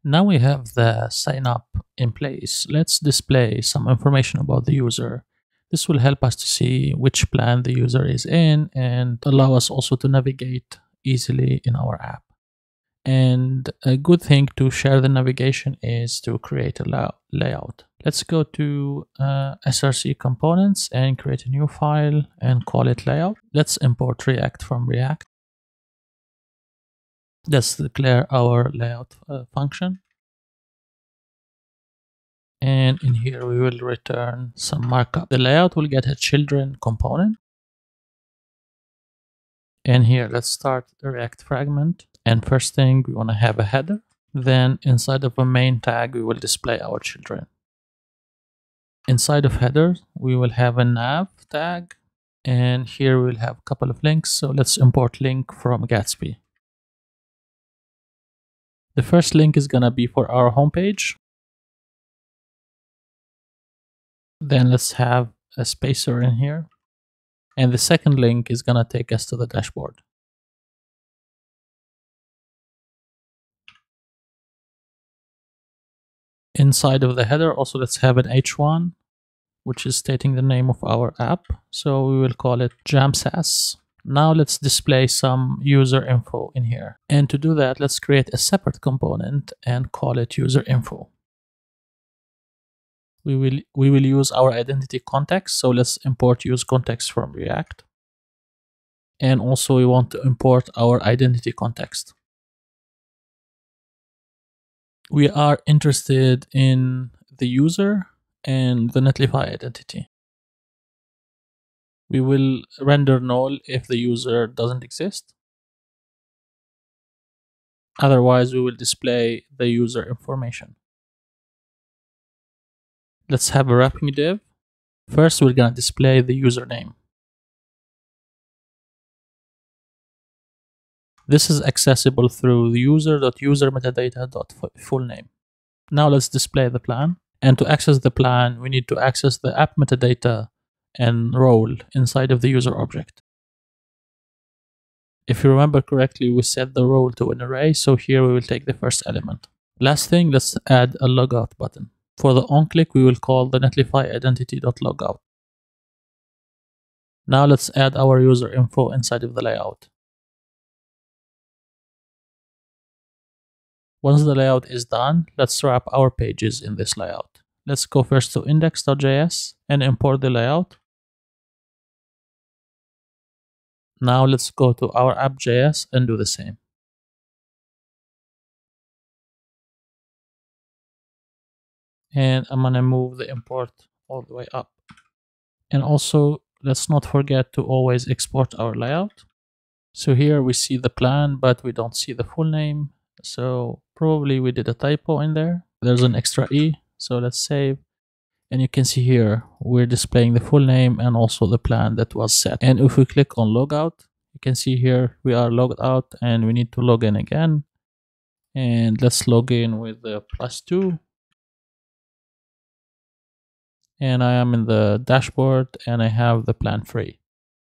Now we have the sign up in place. Let's display some information about the user. This will help us to see which plan the user is in and allow us also to navigate easily in our app. And a good thing to share the navigation is to create a layout. Let's go to SRC components and create a new file and call it layout. Let's import React from React. Let's declare our layout function. And in here we will return some markup. The layout will get a children component. And here let's start the React fragment. And first thing, we want to have a header. Then inside of a main tag, we will display our children. Inside of header, we will have a nav tag. And here we'll have a couple of links. So let's import link from Gatsby. The first link is going to be for our homepage. Then let's have a spacer in here. And the second link is going to take us to the dashboard. Inside of the header, also let's have an H1, which is stating the name of our app. So we will call it JAMstack. Now let's display some user info in here. And to do that, let's create a separate component and call it user info. We will use our identity context. So let's import use context from React. And also we want to import our identity context. We are interested in the user and the Netlify identity. We will render null if the user doesn't exist. Otherwise, we will display the user information. Let's have a wrapping div. First, we're going to display the username. This is accessible through the user.user_metadata.fullname. Now let's display the plan. And to access the plan, we need to access the app metadata and role inside of the user object. If you remember correctly, we set the role to an array, so here we will take the first element. Last thing, let's add a logout button. For the onClick, we will call the Netlify identity.logout. Now let's add our user info inside of the layout. Once the layout is done, let's wrap our pages in this layout. Let's go first to index.js and import the layout. Now let's go to our app.js and do the same. And I'm gonna move the import all the way up. And also, let's not forget to always export our layout. So here we see the plan, but we don't see the full name. So probably we did a typo in there. There's an extra E, so let's save. And you can see here, we're displaying the full name and also the plan that was set. And if we click on logout, you can see here we are logged out and we need to log in again. And let's log in with the +2. And I am in the dashboard and I have the plan free.